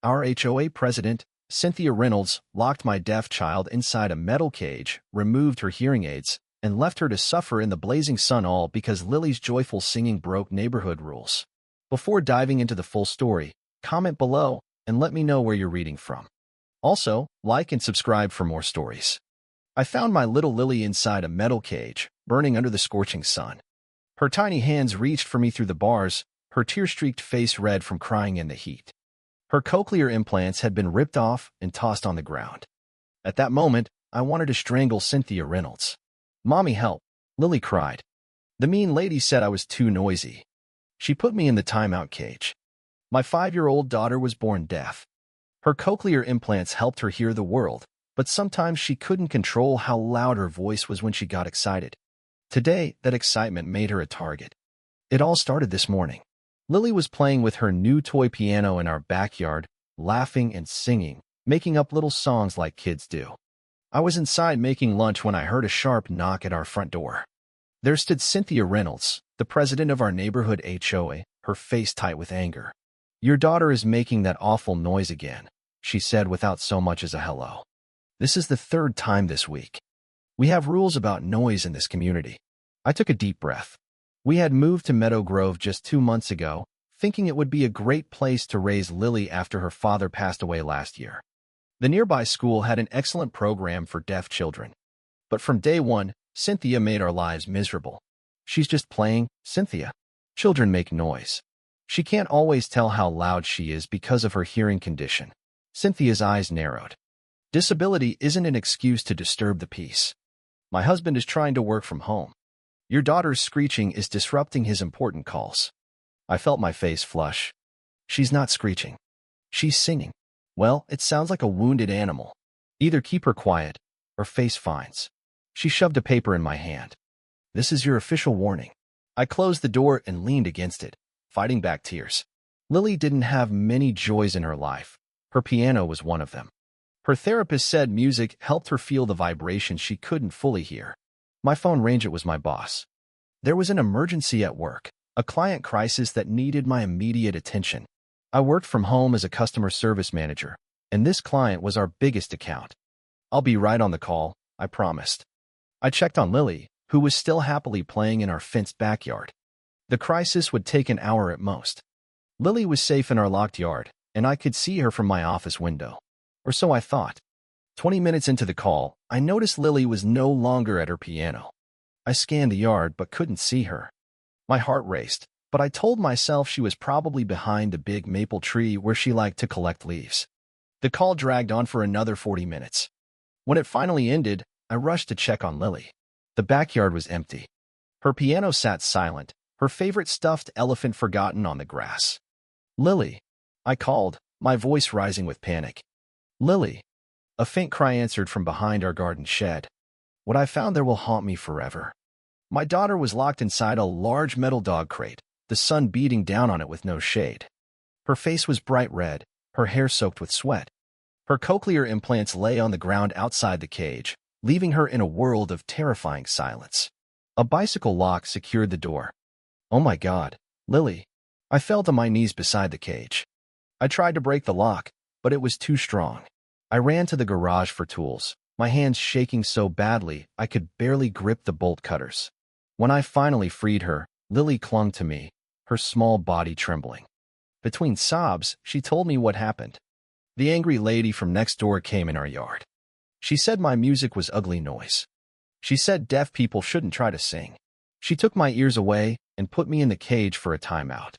Our HOA president, Cynthia Reynolds, locked my deaf child inside a metal cage, removed her hearing aids, and left her to suffer in the blazing sun, all because Lily's joyful singing broke neighborhood rules. Before diving into the full story, comment below and let me know where you're reading from. Also, like and subscribe for more stories. I found my little Lily inside a metal cage, burning under the scorching sun. Her tiny hands reached for me through the bars, her tear-streaked face red from crying in the heat. Her cochlear implants had been ripped off and tossed on the ground. At that moment, I wanted to strangle Cynthia Reynolds. "Mommy, help!" Lily cried. The mean lady said I was too noisy. She put me in the timeout cage. My 5-year-old daughter was born deaf. Her cochlear implants helped her hear the world, but sometimes she couldn't control how loud her voice was when she got excited. Today, that excitement made her a target. It all started this morning. Lily was playing with her new toy piano in our backyard, laughing and singing, making up little songs like kids do. I was inside making lunch when I heard a sharp knock at our front door. There stood Cynthia Reynolds, the president of our neighborhood HOA, her face tight with anger. "Your daughter is making that awful noise again," she said without so much as a hello. "This is the 3rd time this week. We have rules about noise in this community." I took a deep breath. We had moved to Meadow Grove just 2 months ago, thinking it would be a great place to raise Lily after her father passed away last year. The nearby school had an excellent program for deaf children. But from day one, Cynthia made our lives miserable. "She's just playing, Cynthia. Children make noise. She can't always tell how loud she is because of her hearing condition." Cynthia's eyes narrowed. "Disability isn't an excuse to disturb the peace. My husband is trying to work from home. Your daughter's screeching is disrupting his important calls." I felt my face flush. "She's not screeching. She's singing." "Well, it sounds like a wounded animal. Either keep her quiet or face fines." She shoved a paper in my hand. "This is your official warning." I closed the door and leaned against it, fighting back tears. Lily didn't have many joys in her life. Her piano was one of them. Her therapist said music helped her feel the vibrations she couldn't fully hear. My phone rang. It was my boss. There was an emergency at work, a client crisis that needed my immediate attention. I worked from home as a customer service manager, and this client was our biggest account. "I'll be right on the call," I promised. I checked on Lily, who was still happily playing in our fenced backyard. The crisis would take an hour at most. Lily was safe in our locked yard, and I could see her from my office window. Or so I thought. 20 minutes into the call, I noticed Lily was no longer at her piano. I scanned the yard but couldn't see her. My heart raced, but I told myself she was probably behind the big maple tree where she liked to collect leaves. The call dragged on for another 40 minutes. When it finally ended, I rushed to check on Lily. The backyard was empty. Her piano sat silent, her favorite stuffed elephant forgotten on the grass. "Lily," I called, my voice rising with panic. "Lily." A faint cry answered from behind our garden shed. What I found there will haunt me forever. My daughter was locked inside a large metal dog crate, the sun beating down on it with no shade. Her face was bright red, her hair soaked with sweat. Her cochlear implants lay on the ground outside the cage, leaving her in a world of terrifying silence. A bicycle lock secured the door. "Oh my God, Lily." I fell to my knees beside the cage. I tried to break the lock, but it was too strong. I ran to the garage for tools, my hands shaking so badly I could barely grip the bolt cutters. When I finally freed her, Lily clung to me, her small body trembling. Between sobs, she told me what happened. The angry lady from next door came in our yard. She said my music was ugly noise. She said deaf people shouldn't try to sing. She took my ears away and put me in the cage for a timeout.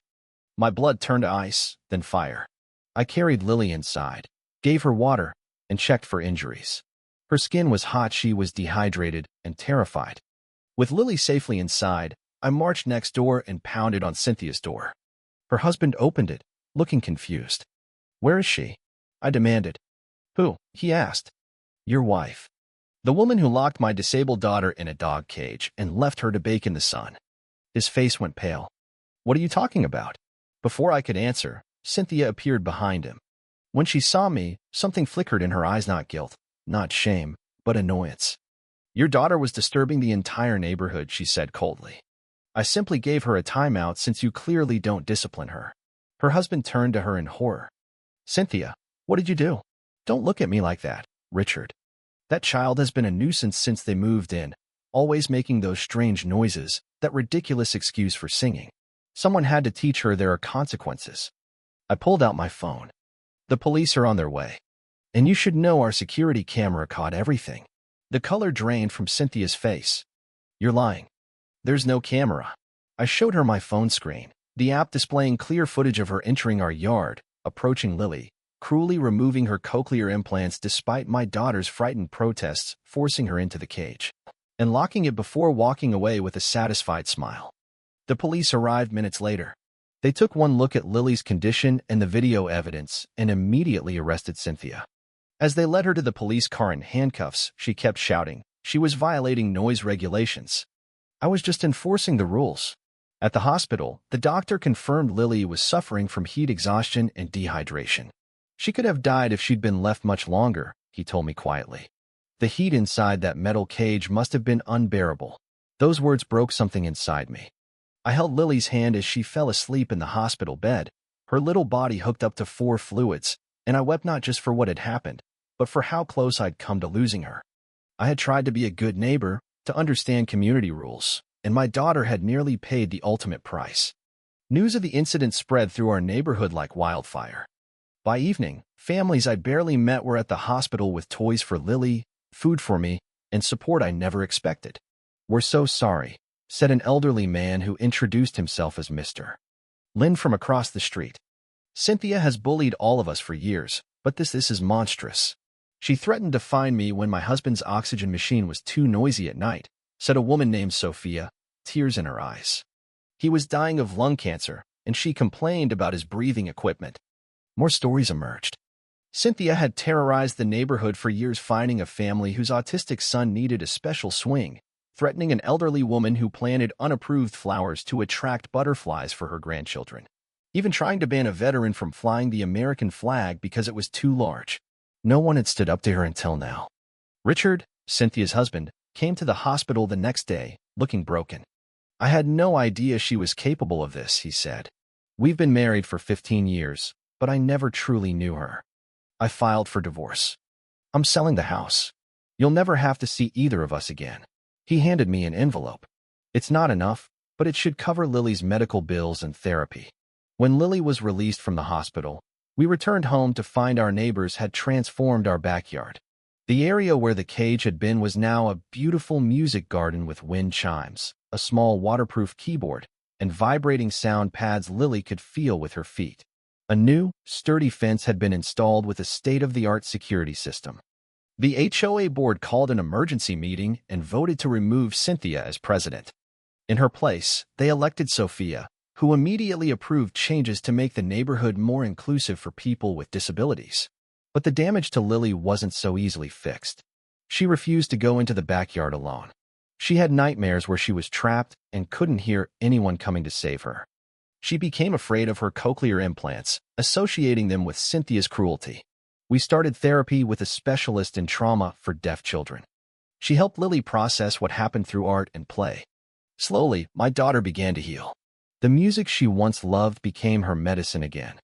My blood turned to ice, then fire. I carried Lily inside, gave her water, and checked for injuries. Her skin was hot, she was dehydrated and terrified. With Lily safely inside, I marched next door and pounded on Cynthia's door. Her husband opened it, looking confused. "Where is she?" I demanded. "Who?" he asked. "Your wife. The woman who locked my disabled daughter in a dog cage and left her to bake in the sun." His face went pale. "What are you talking about?" Before I could answer, Cynthia appeared behind him. When she saw me, something flickered in her eyes, not guilt, not shame, but annoyance. "Your daughter was disturbing the entire neighborhood," she said coldly. "I simply gave her a timeout since you clearly don't discipline her." Her husband turned to her in horror. Cynthia, what did you do? Don't look at me like that, Richard. That child has been a nuisance since they moved in, always making those strange noises, that ridiculous excuse for singing. Someone had to teach her there are consequences. I pulled out my phone. The police are on their way. And you should know our security camera caught everything. The color drained from Cynthia's face. You're lying. There's no camera. I showed her my phone screen, the app displaying clear footage of her entering our yard, approaching Lily, cruelly removing her cochlear implants despite my daughter's frightened protests, forcing her into the cage, and locking it before walking away with a satisfied smile. The police arrived minutes later. They took one look at Lily's condition and the video evidence and immediately arrested Cynthia. As they led her to the police car in handcuffs, she kept shouting she was violating noise regulations. I was just enforcing the rules. At the hospital, the doctor confirmed Lily was suffering from heat exhaustion and dehydration. She could have died if she'd been left much longer, he told me quietly. The heat inside that metal cage must have been unbearable. Those words broke something inside me. I held Lily's hand as she fell asleep in the hospital bed, her little body hooked up to 4 fluids, and I wept not just for what had happened, but for how close I'd come to losing her. I had tried to be a good neighbor, to understand community rules, and my daughter had nearly paid the ultimate price. News of the incident spread through our neighborhood like wildfire. By evening, families I barely met were at the hospital with toys for Lily, food for me, and support I never expected. We're so sorry, said an elderly man who introduced himself as Mr. Lynn from across the street. Cynthia has bullied all of us for years, but this is monstrous. She threatened to fine me when my husband's oxygen machine was too noisy at night, said a woman named Sophia, tears in her eyes. He was dying of lung cancer, and she complained about his breathing equipment. More stories emerged. Cynthia had terrorized the neighborhood for years, finding a family whose autistic son needed a special swing, threatening an elderly woman who planted unapproved flowers to attract butterflies for her grandchildren, even trying to ban a veteran from flying the American flag because it was too large. No one had stood up to her until now. Richard, Cynthia's husband, came to the hospital the next day, looking broken. I had no idea she was capable of this, he said. We've been married for 15 years, but I never truly knew her. I filed for divorce. I'm selling the house. You'll never have to see either of us again. He handed me an envelope. It's not enough, but it should cover Lily's medical bills and therapy. When Lily was released from the hospital, we returned home to find our neighbors had transformed our backyard. The area where the cage had been was now a beautiful music garden with wind chimes, a small waterproof keyboard, and vibrating sound pads Lily could feel with her feet. A new, sturdy fence had been installed with a state-of-the-art security system. The HOA board called an emergency meeting and voted to remove Cynthia as president. In her place, they elected Sophia, who immediately approved changes to make the neighborhood more inclusive for people with disabilities. But the damage to Lily wasn't so easily fixed. She refused to go into the backyard alone. She had nightmares where she was trapped and couldn't hear anyone coming to save her. She became afraid of her cochlear implants, associating them with Cynthia's cruelty. We started therapy with a specialist in trauma for deaf children. She helped Lily process what happened through art and play. Slowly, my daughter began to heal. The music she once loved became her medicine again.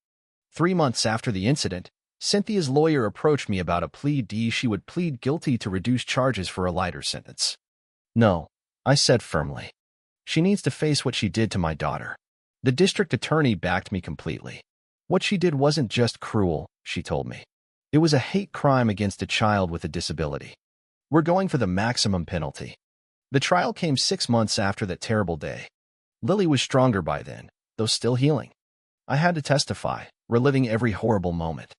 3 months after the incident, Cynthia's lawyer approached me about a plea deal. She would plead guilty to reduce charges for a lighter sentence. No, I said firmly. She needs to face what she did to my daughter. The district attorney backed me completely. What she did wasn't just cruel, she told me. It was a hate crime against a child with a disability. We're going for the maximum penalty. The trial came 6 months after that terrible day. Lily was stronger by then, though still healing. I had to testify, reliving every horrible moment.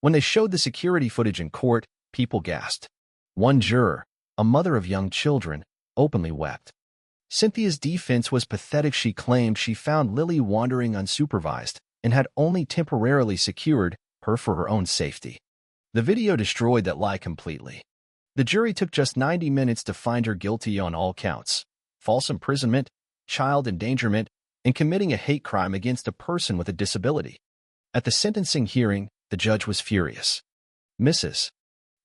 When they showed the security footage in court, people gasped. One juror, a mother of young children, openly wept. Cynthia's defense was pathetic. She claimed she found Lily wandering unsupervised and had only temporarily secured her for her own safety. The video destroyed that lie completely. The jury took just 90 minutes to find her guilty on all counts: false imprisonment, child endangerment, and committing a hate crime against a person with a disability. At the sentencing hearing, the judge was furious. Mrs.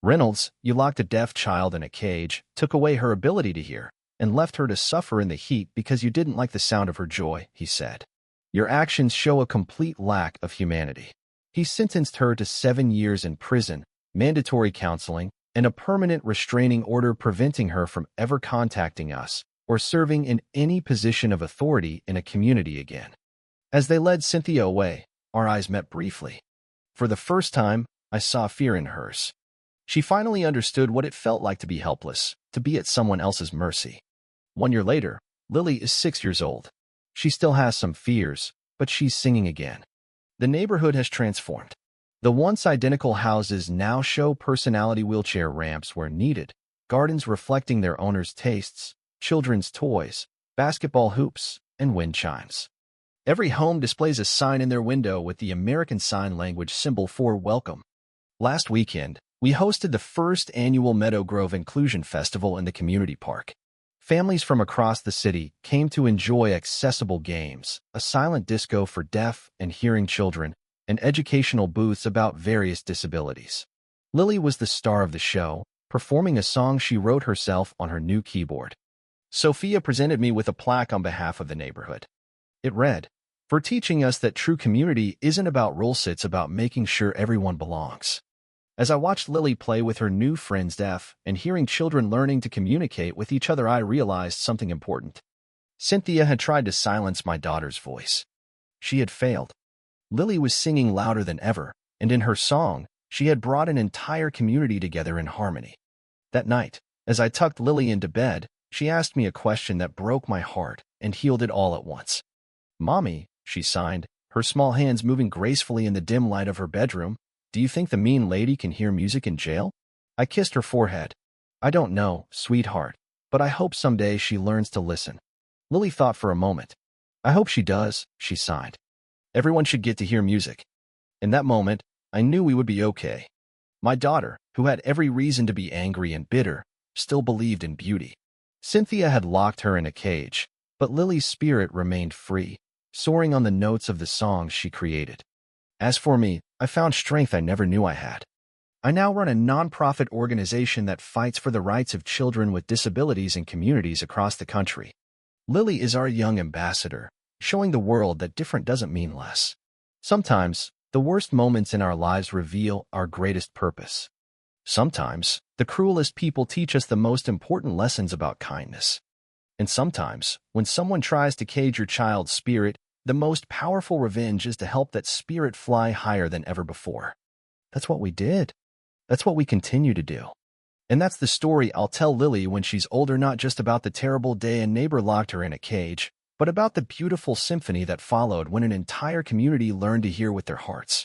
Reynolds, you locked a deaf child in a cage, took away her ability to hear, and left her to suffer in the heat because you didn't like the sound of her joy, he said. Your actions show a complete lack of humanity. He sentenced her to 7 years in prison, mandatory counseling, and a permanent restraining order preventing her from ever contacting us or serving in any position of authority in a community again. As they led Cynthia away, our eyes met briefly. For the first time, I saw fear in hers. She finally understood what it felt like to be helpless, to be at someone else's mercy. 1 year later, Lily is 6 years old. She still has some fears, but she's singing again. The neighborhood has transformed. The once identical houses now show personality wheelchair ramps where needed, gardens reflecting their owners' tastes, children's toys, basketball hoops, and wind chimes. Every home displays a sign in their window with the American Sign Language symbol for welcome. Last weekend, we hosted the first annual Meadow Grove Inclusion Festival in the community park. Families from across the city came to enjoy accessible games, a silent disco for deaf and hearing children, and educational booths about various disabilities. Lily was the star of the show, performing a song she wrote herself on her new keyboard. Sophia presented me with a plaque on behalf of the neighborhood. It read, "For teaching us that true community isn't about rules, it's about making sure everyone belongs." As I watched Lily play with her new friends deaf and hearing children learning to communicate with each other, I realized something important. Cynthia had tried to silence my daughter's voice. She had failed. Lily was singing louder than ever, and in her song, she had brought an entire community together in harmony. That night, as I tucked Lily into bed, she asked me a question that broke my heart and healed it all at once. "Mommy," she signed, her small hands moving gracefully in the dim light of her bedroom, "do you think the mean lady can hear music in jail?" I kissed her forehead. "I don't know, sweetheart, but I hope someday she learns to listen." Lily thought for a moment. "I hope she does," she sighed. "Everyone should get to hear music." In that moment, I knew we would be okay. My daughter, who had every reason to be angry and bitter, still believed in beauty. Cynthia had locked her in a cage, but Lily's spirit remained free, soaring on the notes of the songs she created. As for me, I found strength I never knew I had. I now run a nonprofit organization that fights for the rights of children with disabilities in communities across the country. Lily is our young ambassador, showing the world that different doesn't mean less. Sometimes, the worst moments in our lives reveal our greatest purpose. Sometimes, the cruelest people teach us the most important lessons about kindness. And sometimes, when someone tries to cage your child's spirit, the most powerful revenge is to help that spirit fly higher than ever before. That's what we did. That's what we continue to do. And that's the story I'll tell Lily when she's older, not just about the terrible day a neighbor locked her in a cage, but about the beautiful symphony that followed when an entire community learned to hear with their hearts.